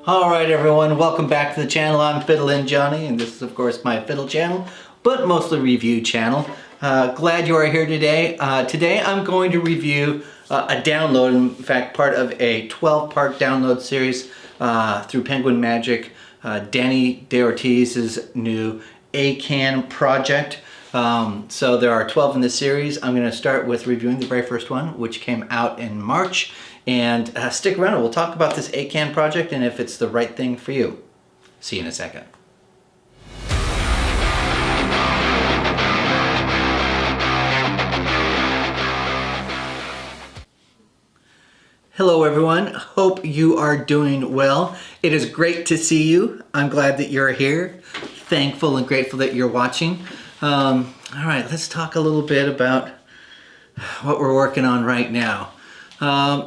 Alright everyone, welcome back to the channel. I'm FiddlinJonny, and this is of course my Fiddle channel, but mostly review channel. Glad you are here today. Today I'm going to review a download, in fact part of a 12-part download series through Penguin Magic, Dani DaOrtiz's new ACAAN project. So there are 12 in this series. I'm going to start with reviewing the very first one, which came out in March. And stick around, we'll talk about this ACAAN project and if it's the right thing for you. See you in a second. Hello everyone, hope you are doing well. It is great to see you. I'm glad that you're here. Thankful and grateful that you're watching. All right, let's talk a little bit about what we're working on right now.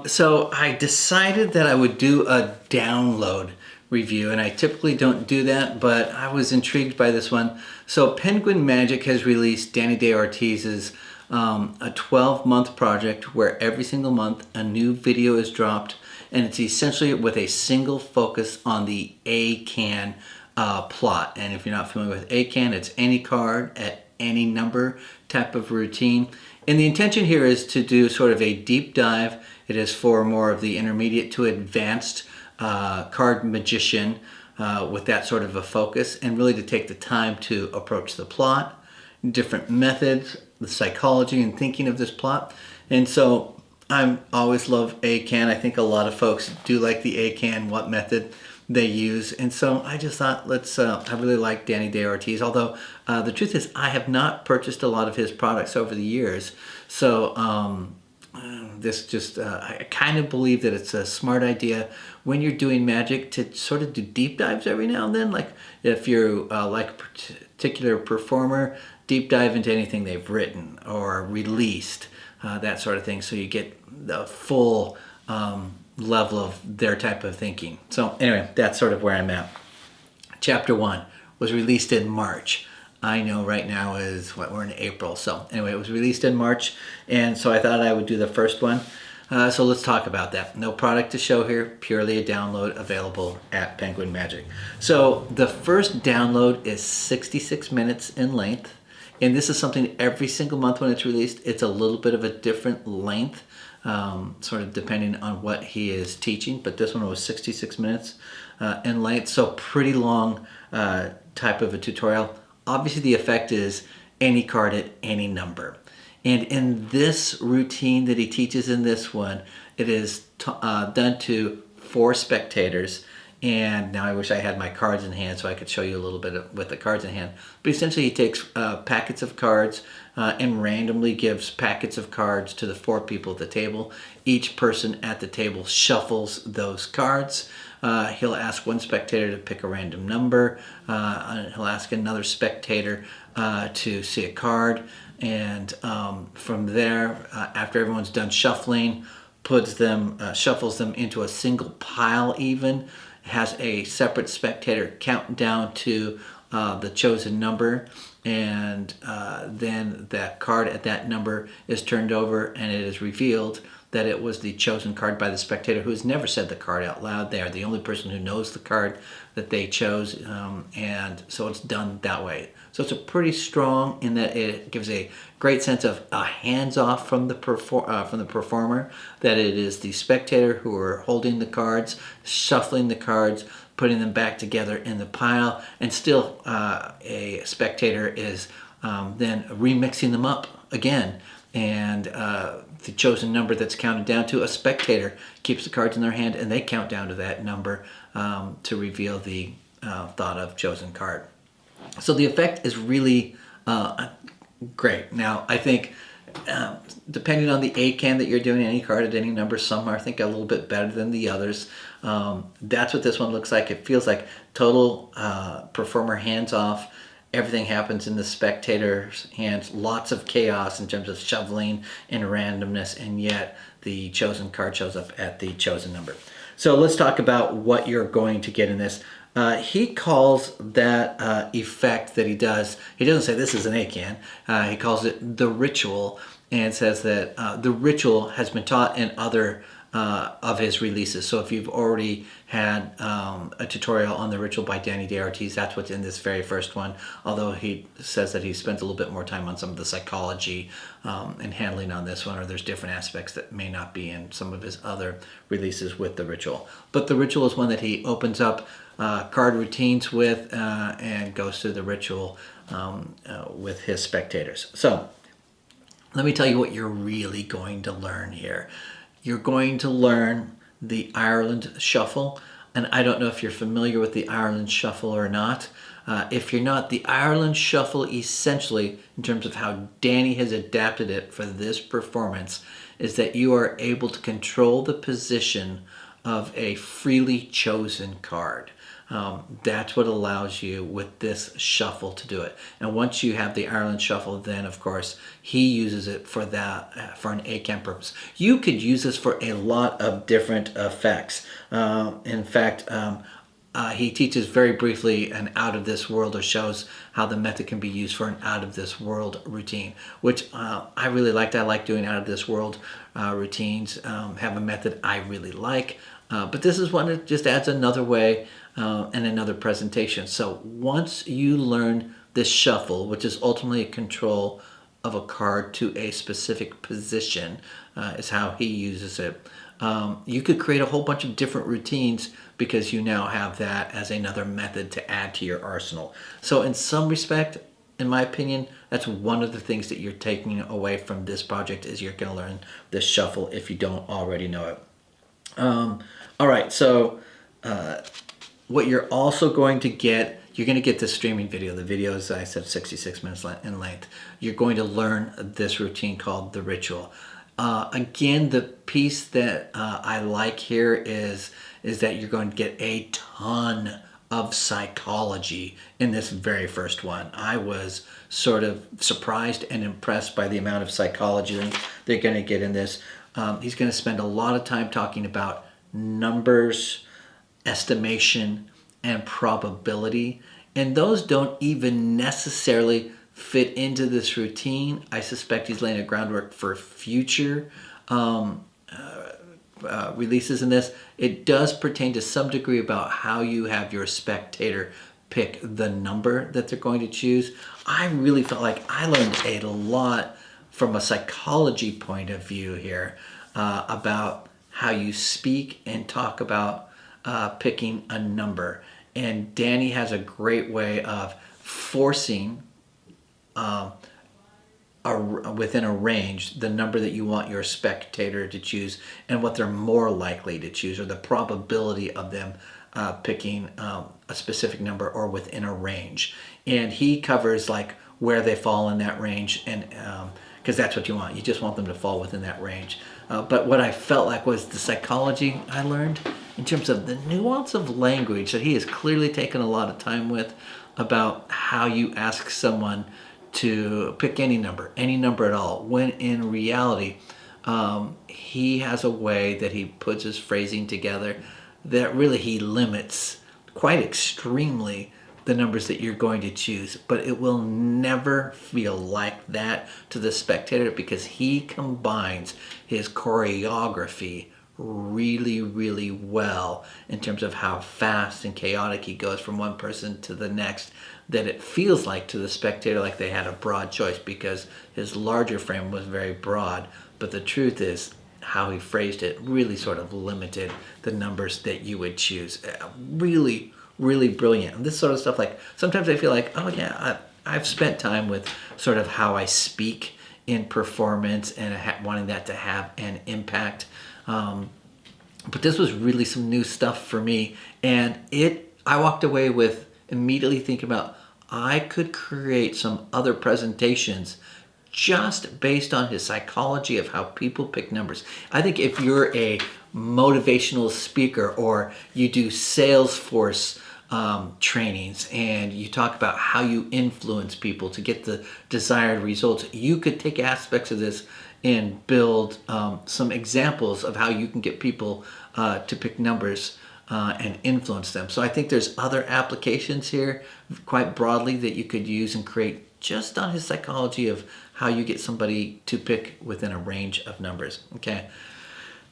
So I decided that I would do a download review, and I typically don't do that, but I was intrigued by this one. So Penguin Magic has released Dani DaOrtiz's a 12-month project where every single month a new video is dropped, and it's essentially with a single focus on the ACAAN plot. And if you're not familiar with ACAAN, it's any card at any number type of routine. And the intention here is to do sort of a deep dive. It is for more of the intermediate to advanced card magician with that sort of a focus, and really to take the time to approach the plot, different methods, the psychology and thinking of this plot. And so I always love ACAAN. I think a lot of folks do like the ACAAN, what method they use, and so I just thought let's I really like Dani DaOrtiz, although the truth is I have not purchased a lot of his products over the years, so this just I kind of believe that it's a smart idea when you're doing magic to sort of do deep dives every now and then. Like if you're like a particular performer, deep dive into anything they've written or released, that sort of thing, so you get the full level of their type of thinking. So anyway, that's sort of where I'm at. Chapter 1 was released in March. I know right now is what, we're in April. So anyway, it was released in March, and so I thought I would do the first one. So let's talk about that. No product to show here, purely a download available at Penguin Magic. So the first download is 66 minutes in length, and this is something every single month when it's released, it's a little bit of a different length. Sort of depending on what he is teaching, but this one was 66 minutes in length, so pretty long type of a tutorial. Obviously the effect is any card at any number, and in this routine that he teaches in this one, it is done to 4 spectators. And now I wish I had my cards in hand so I could show you a little bit with the cards in hand. But essentially he takes packets of cards and randomly gives packets of cards to the 4 people at the table. Each person at the table shuffles those cards. He'll ask one spectator to pick a random number. He'll ask another spectator to see a card. And from there, after everyone's done shuffling, shuffles them into a single pile even, has a separate spectator count down to the chosen number, and then that card at that number is turned over, and it is revealed that it was the chosen card by the spectator, who has never said the card out loud. They are the only person who knows the card that they chose, and so it's done that way. So it's a pretty strong in that it gives a great sense of hands-off from the performer, that it is the spectator who are holding the cards, shuffling the cards, putting them back together in the pile, and still a spectator is then remixing them up again. And the chosen number that's counted down to, a spectator keeps the cards in their hand and they count down to that number to reveal the thought of chosen card. So the effect is really great. Now I think depending on the ACAAN that you're doing, any card at any number, some are I think a little bit better than the others. That's what this one looks like. It feels like total performer hands off. Everything happens in the spectator's hands. Lots of chaos in terms of shoveling and randomness, and yet the chosen card shows up at the chosen number. So let's talk about what you're going to get in this. He calls that effect that he doesn't say this is an ACAAN, he calls it the ritual, and says that the ritual has been taught in other of his releases. So if you've already had a tutorial on the ritual by Dani DaOrtiz, that's what's in this very first one, although he says that he spends a little bit more time on some of the psychology and handling on this one, or there's different aspects that may not be in some of his other releases with the ritual. But the ritual is one that he opens up card routines with and goes through the ritual with his spectators. So let me tell you what you're really going to learn here. You're going to learn the Ireland Shuffle, and I don't know if you're familiar with the Ireland Shuffle or not. If you're not, the Ireland Shuffle essentially, in terms of how Dani has adapted it for this performance, is that you are able to control the position of a freely chosen card. That's what allows you with this shuffle to do it. And once you have the Ireland Shuffle, then of course he uses it for that, for an ACAAN purpose. You could use this for a lot of different effects. In fact, he teaches very briefly an out of this world, or shows how the method can be used for an out of this world routine, which I really liked. I like doing out of this world routines, have a method I really like. But this is one that just adds another way and another presentation. So once you learn this shuffle, which is ultimately a control of a card to a specific position, is how he uses it. You could create a whole bunch of different routines because you now have that as another method to add to your arsenal. So in some respect, in my opinion, that's one of the things that you're taking away from this project, is you're going to learn this shuffle if you don't already know it. All right, so what you're also going to get, you're going to get this streaming video. The video is, I said, 66 minutes in length. You're going to learn this routine called the ritual. Again, the piece that I like here is that you're going to get a ton of psychology in this very first one. I was sort of surprised and impressed by the amount of psychology they're going to get in this. He's going to spend a lot of time talking about numbers, estimation, and probability, and those don't even necessarily fit into this routine. I suspect he's laying a groundwork for future releases in this. It does pertain to some degree about how you have your spectator pick the number that they're going to choose. I really felt like I learned a lot from a psychology point of view here about how you speak and talk about picking a number. And Dani has a great way of forcing within a range the number that you want your spectator to choose and what they're more likely to choose, or the probability of them picking a specific number or within a range. And he covers like where they fall in that range, and because that's what you want. You just want them to fall within that range. But what I felt like was the psychology I learned in terms of the nuance of language that he has clearly taken a lot of time with, about how you ask someone to pick any number at all, when in reality he has a way that he puts his phrasing together that really he limits quite extremely the numbers that you're going to choose, but it will never feel like that to the spectator, because he combines his choreography really, really well in terms of how fast and chaotic he goes from one person to the next, that it feels like to the spectator like they had a broad choice, because his larger frame was very broad, but the truth is how he phrased it really sort of limited the numbers that you would choose. Really, really brilliant. And this sort of stuff, like sometimes I feel like, oh yeah, I've spent time with sort of how I speak in performance and wanting that to have an impact. But this was really some new stuff for me, and I walked away with immediately thinking about, I could create some other presentations just based on his psychology of how people pick numbers. I think if you're a motivational speaker, or you do Salesforce trainings and you talk about how you influence people to get the desired results, you could take aspects of this and build some examples of how you can get people to pick numbers and influence them. So I think there's other applications here quite broadly that you could use and create just on his psychology of how you get somebody to pick within a range of numbers. Okay.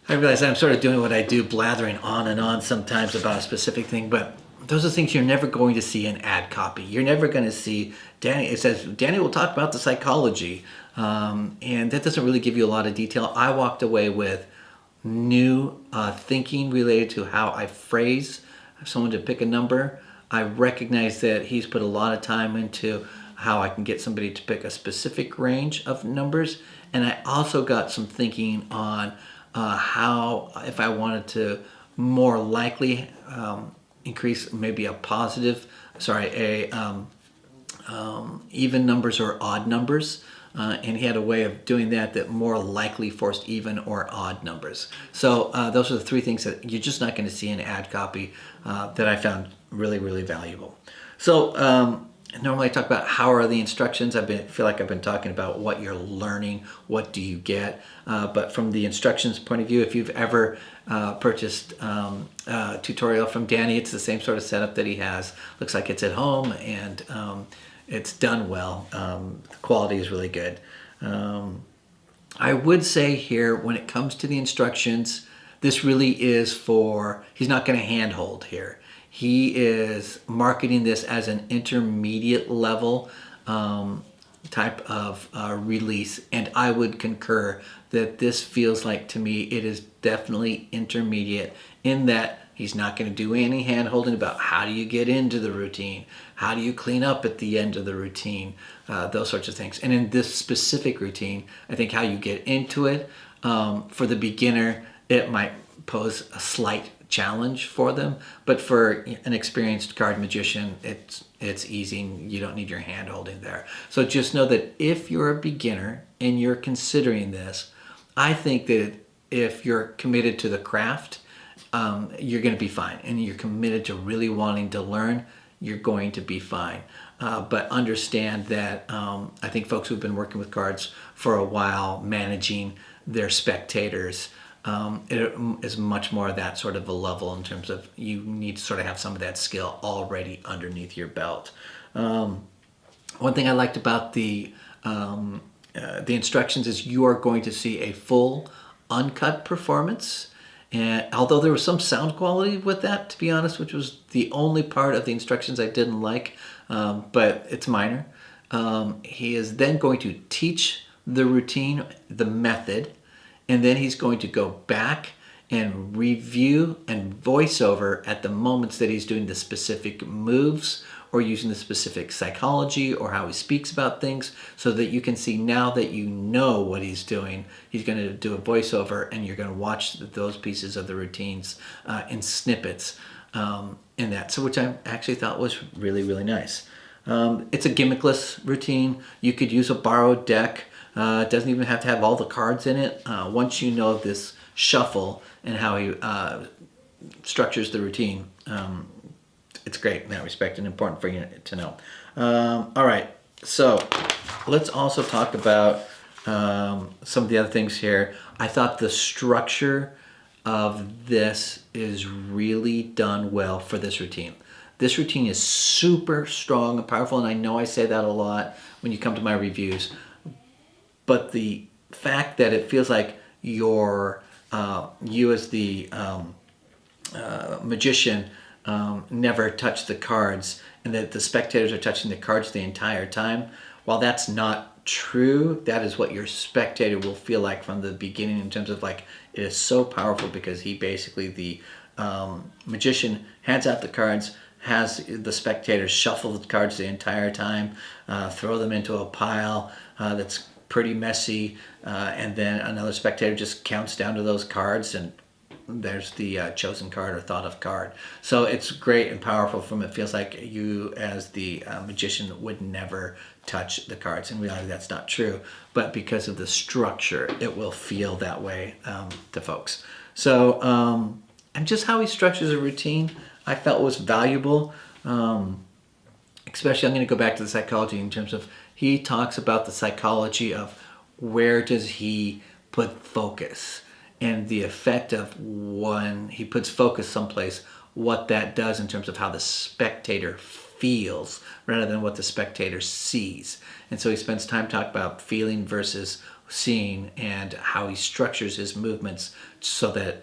I realize that I'm sort of doing what I do, blathering on and on sometimes about a specific thing, but those are things you're never going to see in ad copy. You're never going to see Dani. It says Dani will talk about the psychology, and that doesn't really give you a lot of detail. I walked away with new thinking related to how I phrase someone to pick a number. I recognize that he's put a lot of time into how I can get somebody to pick a specific range of numbers, and I also got some thinking on how, if I wanted to more likely increase maybe even numbers or odd numbers. And he had a way of doing that more likely forced even or odd numbers. So those are the three things that you're just not going to see in ad copy that I found really, really valuable. So normally I talk about how are the instructions. Feel like I've been talking about what you're learning, what do you get. But from the instructions point of view, if you've ever purchased a tutorial from Dani, it's the same sort of setup that he has. Looks like it's at home, and it's done well. The quality is really good. I would say here, when it comes to the instructions, this really is he's not going to handhold here. He is marketing this as an intermediate level type of release, and I would concur that this feels like, to me, it is definitely intermediate in that he's not going to do any hand-holding about how do you get into the routine, how do you clean up at the end of the routine, those sorts of things. And in this specific routine, I think how you get into it, for the beginner, it might pose a slight challenge for them, but for an experienced card magician, it's easy, and you don't need your hand holding there. So just know that if you're a beginner and you're considering this, I think that if you're committed to the craft, you're going to be fine, and you're committed to really wanting to learn, you're going to be fine. But understand that I think folks who've been working with cards for a while, managing their spectators, it is much more that sort of a level in terms of you need to sort of have some of that skill already underneath your belt. One thing I liked about the instructions is you are going to see a full uncut performance. And although there was some sound quality with that, to be honest, which was the only part of the instructions I didn't like, but it's minor. He is then going to teach the routine, the method, and then he's going to go back and review and voice over at the moments that he's doing the specific moves or using the specific psychology or how he speaks about things, so that you can see, now that you know what he's doing, he's going to do a voiceover, and you're going to watch those pieces of the routines in snippets in that. So which I actually thought was really, really nice. It's a gimmickless routine. You could use a borrowed deck. It doesn't even have to have all the cards in it. Once you know this shuffle and how he structures the routine, it's great in that respect, and important for you to know. All right, so let's also talk about some of the other things here. I thought the structure of this is really done well for this routine. This routine is super strong and powerful, and I know I say that a lot when you come to my reviews, but the fact that it feels like you as the magician never touch the cards, and that the spectators are touching the cards the entire time, while that's not true, that is what your spectator will feel like from the beginning, in terms of like, it is so powerful because he basically, the magician hands out the cards, has the spectators shuffle the cards the entire time, throw them into a pile that's pretty messy, and then another spectator just counts down to those cards, and there's the chosen card or thought of card. So it's great and powerful from it. Feels like you as the magician would never touch the cards. In reality, that's not true, but because of the structure, it will feel that way to folks. So, and just how he structures a routine, I felt was valuable. Especially, I'm going to go back to the psychology in terms of, he talks about the psychology of where does he put focus, and the effect of when he puts focus someplace, what that does in terms of how the spectator feels rather than what the spectator sees. And so he spends time talking about feeling versus seeing and how he structures his movements so that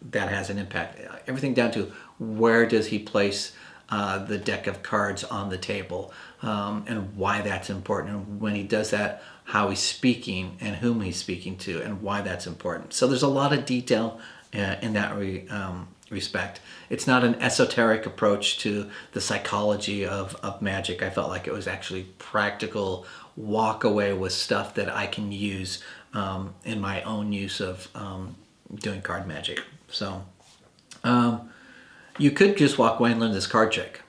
that has an impact. Everything down to where does he place the deck of cards on the table, and why that's important. And when he does that, how he's speaking and whom he's speaking to and why that's important. So there's a lot of detail in that respect. It's not an esoteric approach to the psychology of magic. I felt like it was actually practical, walk away with stuff that I can use in my own use of doing card magic. So you could just walk away and learn this card trick.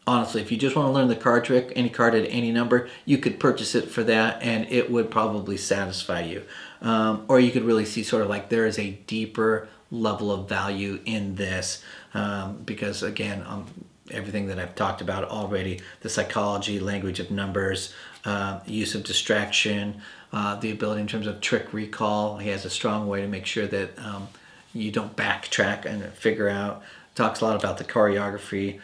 Honestly, if you just want to learn the card trick, any card at any number, you could purchase it for that and it would probably satisfy you. Or you could really see sort of like there is a deeper level of value in this because again, everything that I've talked about already, the psychology, language of numbers, use of distraction, the ability in terms of trick recall. He has a strong way to make sure that you don't backtrack and figure out. Talks a lot about the choreography,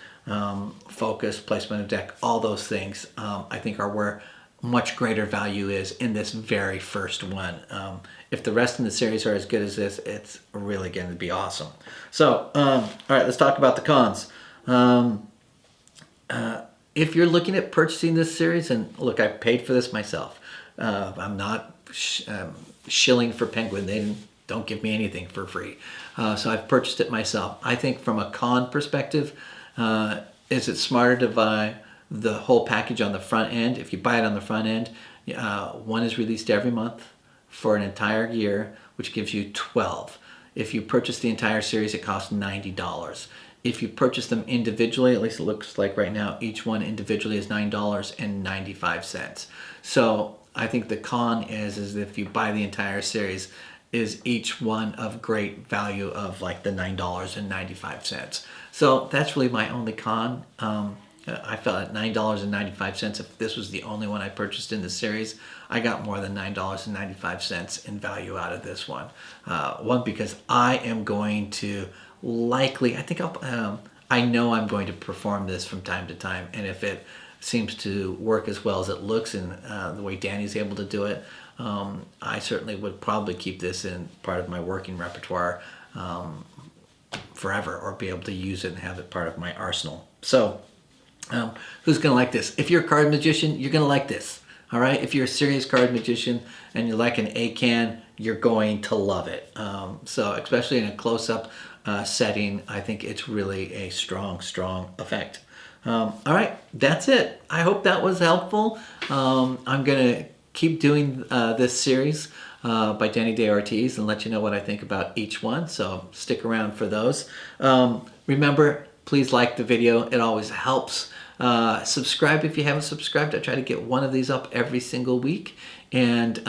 focus, placement of deck, all those things I think are where much greater value is in this very first one. If the rest in the series are as good as this, it's really going to be awesome. So, all right, let's talk about the cons. If you're looking at purchasing this series, and look, I paid for this myself. I'm not shilling for Penguin. They don't give me anything for free. So I've purchased it myself. I think from a con perspective, is it smarter to buy the whole package on the front end? If you buy it on the front end, one is released every month for an entire year, which gives you 12. If you purchase the entire series, it costs $90. If you purchase them individually, at least it looks like right now, each one individually is $9.95. So I think the con is if you buy the entire series, is each one of great value of like the $9.95. So that's really my only con. I felt at $9.95, if this was the only one I purchased in the series, I got more than $9.95 in value out of this one. One, because I am going to likely, I know I'm going to perform this from time to time, and if it seems to work as well as it looks and the way Danny's able to do it, I certainly would probably keep this in part of my working repertoire forever, or be able to use it and have it part of my arsenal. So who's gonna like this? If you're a card magician, you're gonna like this. All right, if you're a serious card magician and you like an ACAAN, you're going to love it. So especially in a close-up setting, I think it's really a strong effect. All right, that's it. I hope that was helpful. I'm gonna keep doing this series by Dani DaOrtiz and let you know what I think about each one, so stick around for those. Remember, please like the video, it always helps. Subscribe if you haven't subscribed. I try to get one of these up every single week, and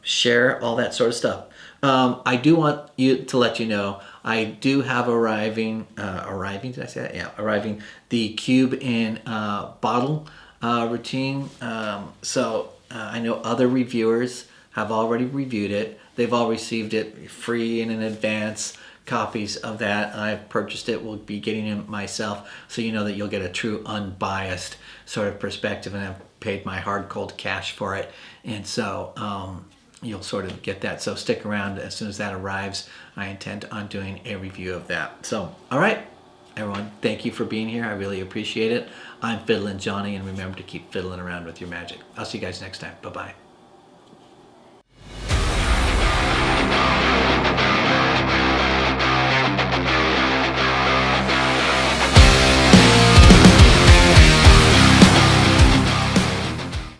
share all that sort of stuff. I do want to let you know, I do have arriving, did I say that? Yeah, arriving the cube in bottle routine. I know other reviewers have already reviewed it. They've all received it free and in advance. Copies of that. I've purchased it, will be getting it myself, so you know that you'll get a true unbiased sort of perspective, and I've paid my hard cold cash for it, and so you'll sort of get that. So stick around. As soon as that arrives, I intend on doing a review of that. So all right, everyone, thank you for being here. I really appreciate it. I'm FiddlinJonny, and remember to keep fiddling around with your magic. I'll see you guys next time. Bye-bye.